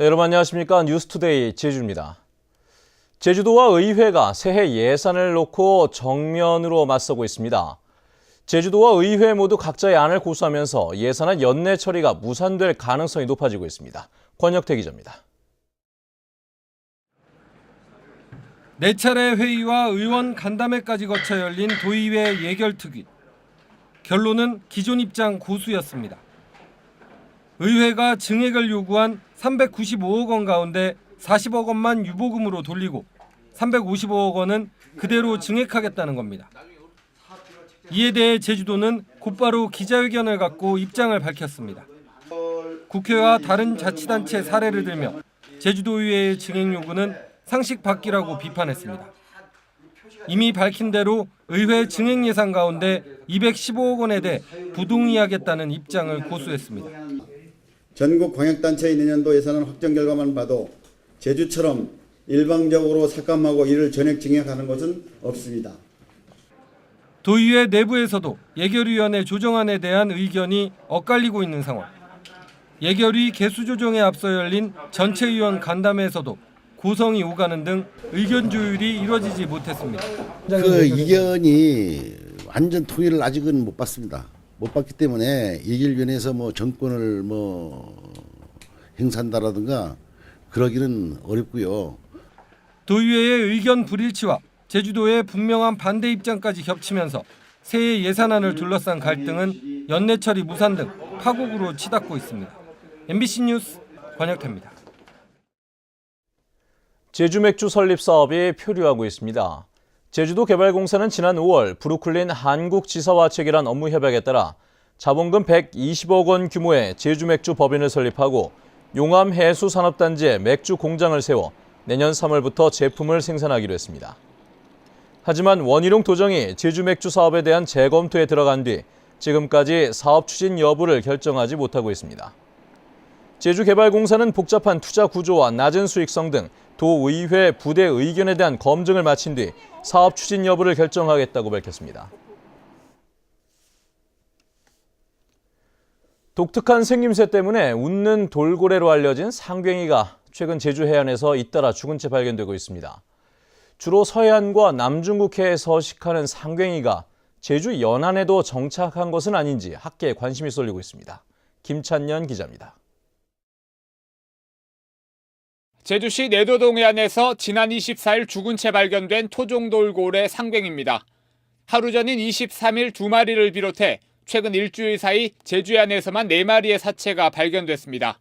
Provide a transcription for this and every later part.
네, 여러분 안녕하십니까? 뉴스투데이 제주입니다. 제주도와 의회가 새해 예산을 놓고 정면으로 맞서고 있습니다. 제주도와 의회 모두 각자의 안을 고수하면서 예산안 연내 처리가 무산될 가능성이 높아지고 있습니다. 권혁태 기자입니다. 네 차례 회의와 의원 간담회까지 거쳐 열린 도의회 예결특위. 결론은 기존 입장 고수였습니다. 의회가 증액을 요구한 395억 원 가운데 40억 원만 유보금으로 돌리고 355억 원은 그대로 증액하겠다는 겁니다. 이에 대해 제주도는 곧바로 기자회견을 갖고 입장을 밝혔습니다. 국회와 다른 자치단체 사례를 들며 제주도의회의 증액 요구는 상식 밖이라고 비판했습니다. 이미 밝힌 대로 의회 증액 예산 가운데 215억 원에 대해 부동의하겠다는 입장을 고수했습니다. 전국 광역단체의 내년도 예산안 확정 결과만 봐도 제주처럼 일방적으로 삭감하고 이를 전액 증액하는 것은 없습니다. 도의회 내부에서도 예결위원회 조정안에 대한 의견이 엇갈리고 있는 상황. 예결위 개수 조정에 앞서 열린 전체위원 간담회에서도 고성이 오가는 등 의견 조율이 이루어지지 못했습니다. 그 의견이 완전 통일을 아직은 못 봤습니다. 못 봤기 때문에 예결위원회에서 정권을 행사한다라든가 그러기는 어렵고요. 도의회의 의견 불일치와 제주도의 분명한 반대 입장까지 겹치면서 새해 예산안을 둘러싼 갈등은 연내 처리 무산 등 파국으로 치닫고 있습니다. MBC 뉴스 권혁태입니다. 제주 맥주 설립 사업이 표류하고 있습니다. 제주도개발공사는 지난 5월 브루클린 한국지사와 체결한 업무협약에 따라 자본금 120억 원 규모의 제주맥주 법인을 설립하고 용암해수산업단지에 맥주 공장을 세워 내년 3월부터 제품을 생산하기로 했습니다. 하지만 원희룡 도정이 제주맥주 사업에 대한 재검토에 들어간 뒤 지금까지 사업 추진 여부를 결정하지 못하고 있습니다. 제주개발공사는 복잡한 투자 구조와 낮은 수익성 등 도의회 부대 의견에 대한 검증을 마친 뒤 사업 추진 여부를 결정하겠다고 밝혔습니다. 독특한 생김새 때문에 웃는 돌고래로 알려진 상괭이가 최근 제주 해안에서 잇따라 죽은 채 발견되고 있습니다. 주로 서해안과 남중국해에 서식하는 상괭이가 제주 연안에도 정착한 것은 아닌지 학계에 관심이 쏠리고 있습니다. 김찬년 기자입니다. 제주시 내도동 해안에서 지난 24일 죽은 채 발견된 토종돌고래 상괭입니다. 하루 전인 23일 2마리를 비롯해 최근 일주일 사이 제주 해안에서만 4마리의 사체가 발견됐습니다.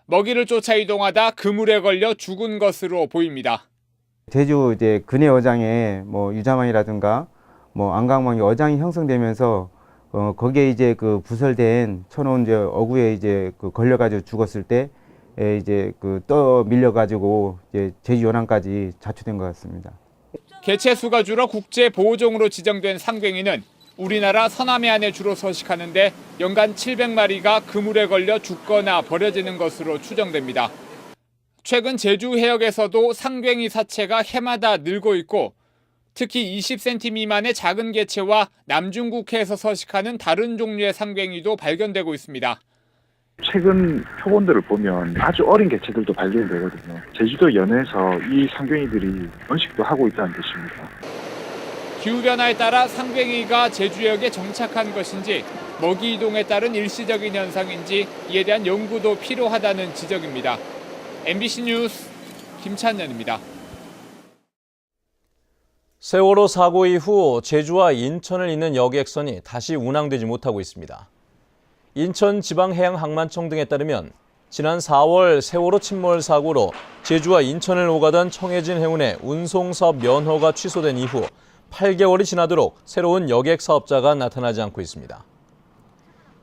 먹이를 쫓아 이동하다 그물에 걸려 죽은 것으로 보입니다. 제주 근해 어장에 유자망이라든가 안강망이 어장이 형성되면서 거기에 그 부설된 쳐놓은 어구에 걸려가지고 죽었을 때 떠 밀려가지고 제주 연안까지 자초된 것 같습니다. 개체수가 줄어 국제보호종으로 지정된 상괭이는 우리나라 서남해안에 주로 서식하는데 연간 700마리가 그물에 걸려 죽거나 버려지는 것으로 추정됩니다. 최근 제주 해역에서도 상괭이 사체가 해마다 늘고 있고 특히 20cm 미만의 작은 개체와 남중국해에서 서식하는 다른 종류의 상괭이도 발견되고 있습니다. 최근 표본들을 보면 아주 어린 개체들도 발견이 되거든요. 제주도 연해에서 이 상괭이들이 번식도 하고 있다는 뜻입니다. 기후변화에 따라 상괭이가 제주역에 정착한 것인지 먹이 이동에 따른 일시적인 현상인지 이에 대한 연구도 필요하다는 지적입니다. MBC 뉴스 김찬년입니다. 세월호 사고 이후 제주와 인천을 잇는 여객선이 다시 운항되지 못하고 있습니다. 인천지방해양항만청 등에 따르면 지난 4월 세월호 침몰 사고로 제주와 인천을 오가던 청해진 해운의 운송사업 면허가 취소된 이후 8개월이 지나도록 새로운 여객 사업자가 나타나지 않고 있습니다.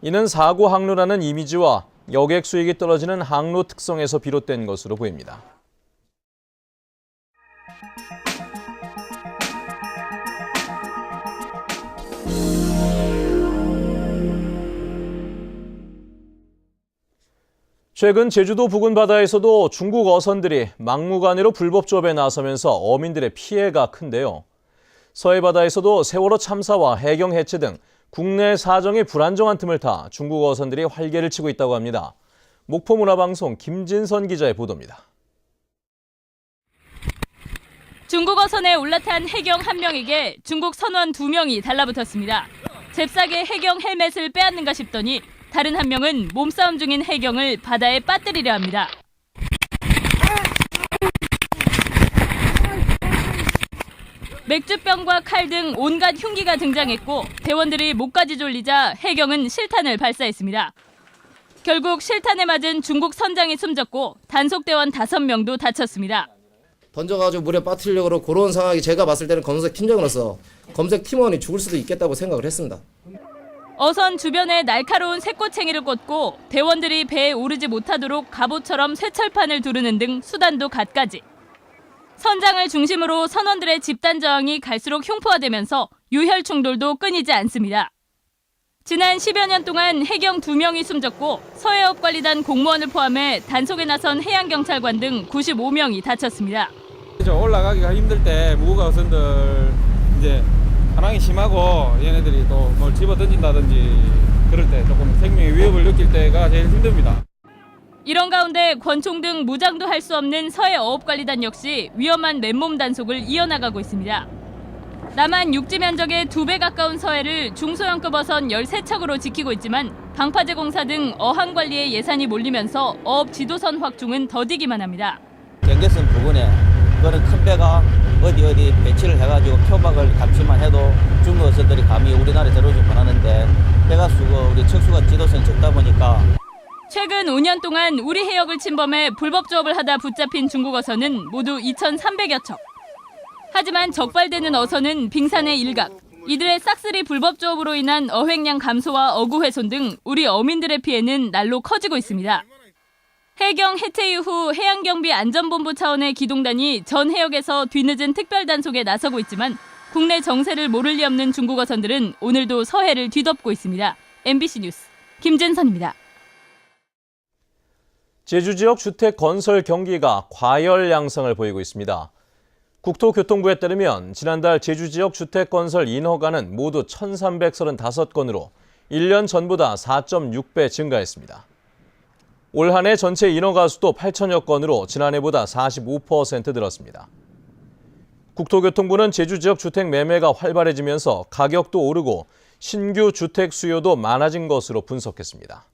이는 사고 항로라는 이미지와 여객 수익이 떨어지는 항로 특성에서 비롯된 것으로 보입니다. 최근 제주도 부근 바다에서도 중국 어선들이 막무가내로 불법 조업에 나서면서 어민들의 피해가 큰데요. 서해 바다에서도 세월호 참사와 해경 해체 등 국내 사정이 불안정한 틈을 타 중국 어선들이 활개를 치고 있다고 합니다. 목포문화방송 김진선 기자의 보도입니다. 중국 어선에 올라탄 해경 1명에게 중국 선원 2명이 달라붙었습니다. 잽싸게 해경 헬멧을 빼앗는가 싶더니 다른 한 명은 몸싸움 중인 해경을 바다에 빠뜨리려 합니다. 맥주병과 칼 등 온갖 흉기가 등장했고 대원들이 목까지 졸리자 해경은 실탄을 발사했습니다. 결국 실탄에 맞은 중국 선장이 숨졌고 단속 대원 5명도 다쳤습니다. 던져가지고 물에 빠뜨리려고 그러고 그런 상황이 제가 봤을 때는 검색 팀장으로서 검색 팀원이 죽을 수도 있겠다고 생각을 했습니다. 어선 주변에 날카로운 쇠꼬챙이를 꽂고 대원들이 배에 오르지 못하도록 갑옷처럼 쇠철판을 두르는 등 수단도 갖가지. 선장을 중심으로 선원들의 집단 저항이 갈수록 흉포화되면서 유혈 충돌도 끊이지 않습니다. 지난 10여 년 동안 해경 2명이 숨졌고 서해업관리단 공무원을 포함해 단속에 나선 해양경찰관 등 95명이 다쳤습니다. 올라가기가 힘들 때 무거운 어선들 이제 한항이 심하고 얘네들이 또 뭘 집어 던진다든지 그럴 때 조금 생명의 위협을 느낄 때가 제일 힘듭니다. 이런 가운데 권총 등 무장도 할 수 없는 서해어업관리단 역시 위험한 맨몸 단속을 이어나가고 있습니다. 남한 육지 면적의 2배 가까운 서해를 중소형급 어선 13척으로 지키고 있지만 방파제 공사 등 어항 관리에 예산이 몰리면서 어업 지도선 확충은 더디기만 합니다. 경계선 부근에 그런 큰 배가 어디 배치를 해가지고 표박을 감시만 해도 중국 어선들이 감히 우리나라에 들어오지 못하는데 배가 수고 우리 척수가 지도선이 적다 보니까 최근 5년 동안 우리 해역을 침범해 불법 조업을 하다 붙잡힌 중국 어선은 모두 2,300여 척. 하지만 적발되는 어선은 빙산의 일각. 이들의 싹쓸이 불법 조업으로 인한 어획량 감소와 어구 훼손 등 우리 어민들의 피해는 날로 커지고 있습니다. 해경 해체 이후 해양경비 안전본부 차원의 기동단이 전 해역에서 뒤늦은 특별 단속에 나서고 있지만 국내 정세를 모를 리 없는 중국 어선들은 오늘도 서해를 뒤덮고 있습니다. MBC 뉴스 김진선입니다. 제주 지역 주택 건설 경기가 과열 양상을 보이고 있습니다. 국토교통부에 따르면 지난달 제주 지역 주택 건설 인허가는 모두 1,335건으로 1년 전보다 4.6배 증가했습니다. 올 한 해 전체 인허가 수도 8천여 건으로 지난해보다 45% 늘었습니다. 국토교통부는 제주 지역 주택 매매가 활발해지면서 가격도 오르고 신규 주택 수요도 많아진 것으로 분석했습니다.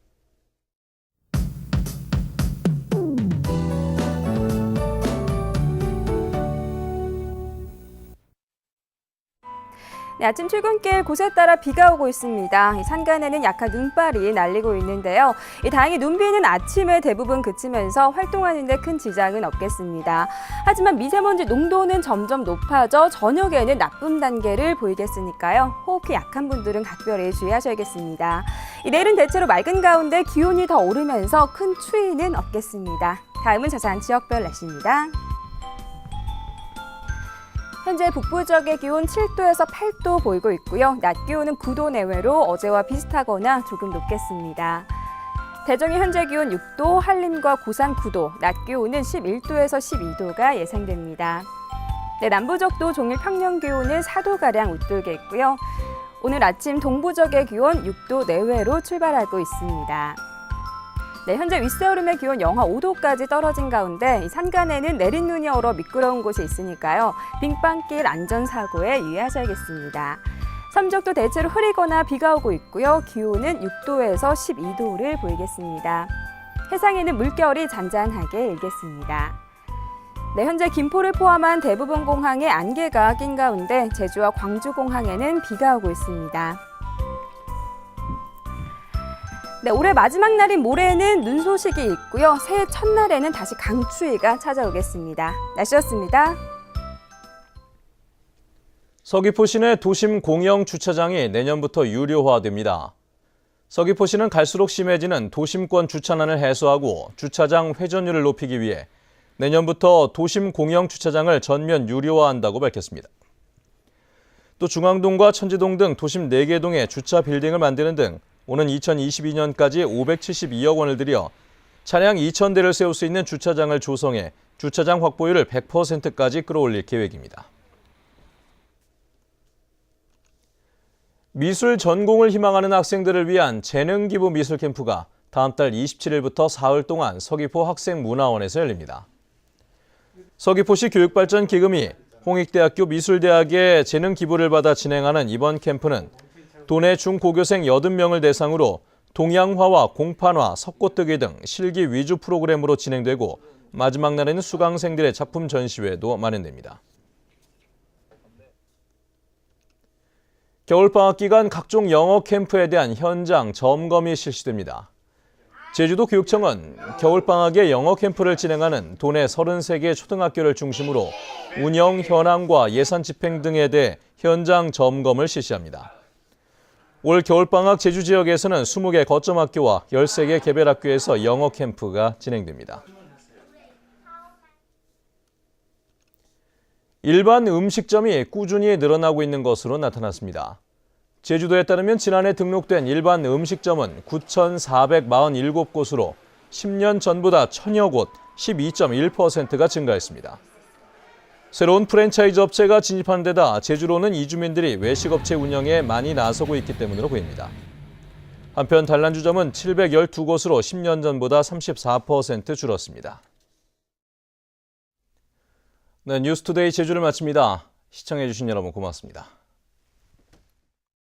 네, 아침 출근길 곳에 따라 비가 오고 있습니다. 산간에는 약한 눈발이 날리고 있는데요. 다행히 눈비는 아침에 대부분 그치면서 활동하는 데 큰 지장은 없겠습니다. 하지만 미세먼지 농도는 점점 높아져 저녁에는 나쁨 단계를 보이겠으니까요. 호흡기 약한 분들은 각별히 주의하셔야겠습니다. 내일은 대체로 맑은 가운데 기온이 더 오르면서 큰 추위는 없겠습니다. 다음은 자세한 지역별 날씨입니다. 현재 북부 지역의 기온 7도에서 8도 보이고 있고요. 낮 기온은 9도 내외로 어제와 비슷하거나 조금 높겠습니다. 대정의 현재 기온 6도, 한림과 고산 9도, 낮 기온은 11도에서 12도가 예상됩니다. 네, 남부 지역도 종일 평년 기온은 4도가량 웃돌게 있고요. 오늘 아침 동부 지역의 기온 6도 내외로 출발하고 있습니다. 네, 현재 윗세오름의 기온 영하 5도까지 떨어진 가운데 산간에는 내린 눈이 얼어 미끄러운 곳이 있으니까요. 빙방길 안전사고에 유의하셔야겠습니다. 삼적도 대체로 흐리거나 비가 오고 있고요. 기온은 6도에서 12도를 보이겠습니다. 해상에는 물결이 잔잔하게 일겠습니다. 네, 현재 김포를 포함한 대부분 공항에 안개가 낀 가운데 제주와 광주공항에는 비가 오고 있습니다. 네, 올해 마지막 날인 모레는 눈 소식이 있고요. 새해 첫날에는 다시 강추위가 찾아오겠습니다. 날씨였습니다. 서귀포시내 도심 공영 주차장이 내년부터 유료화됩니다. 서귀포시는 갈수록 심해지는 도심권 주차난을 해소하고 주차장 회전율을 높이기 위해 내년부터 도심 공영 주차장을 전면 유료화한다고 밝혔습니다. 또 중앙동과 천지동 등 도심 4개 동에 주차 빌딩을 만드는 등 오는 2022년까지 572억 원을 들여 차량 2,000대를 세울 수 있는 주차장을 조성해 주차장 확보율을 100%까지 끌어올릴 계획입니다. 미술 전공을 희망하는 학생들을 위한 재능 기부 미술 캠프가 다음 달 27일부터 사흘 동안 서귀포 학생문화원에서 열립니다. 서귀포시 교육발전기금이 홍익대학교 미술대학의 재능 기부를 받아 진행하는 이번 캠프는 도내 중고교생 80명을 대상으로 동양화와 공판화, 석고뜨기 등 실기 위주 프로그램으로 진행되고 마지막 날에는 수강생들의 작품 전시회도 마련됩니다. 겨울방학 기간 각종 영어 캠프에 대한 현장 점검이 실시됩니다. 제주도 교육청은 겨울방학에 영어 캠프를 진행하는 도내 33개 초등학교를 중심으로 운영 현황과 예산 집행 등에 대해 현장 점검을 실시합니다. 올 겨울방학 제주 지역에서는 20개 거점학교와 13개 개별학교에서 영어 캠프가 진행됩니다. 일반 음식점이 꾸준히 늘어나고 있는 것으로 나타났습니다. 제주도에 따르면 지난해 등록된 일반 음식점은 9,447곳으로 10년 전보다 1,000여 곳, 12.1%가 증가했습니다. 새로운 프랜차이즈 업체가 진입하는 데다 제주로는 이주민들이 외식업체 운영에 많이 나서고 있기 때문으로 보입니다. 한편 단란주점은 712곳으로 10년 전보다 34% 줄었습니다. 네, 뉴스투데이 제주를 마칩니다. 시청해주신 여러분 고맙습니다.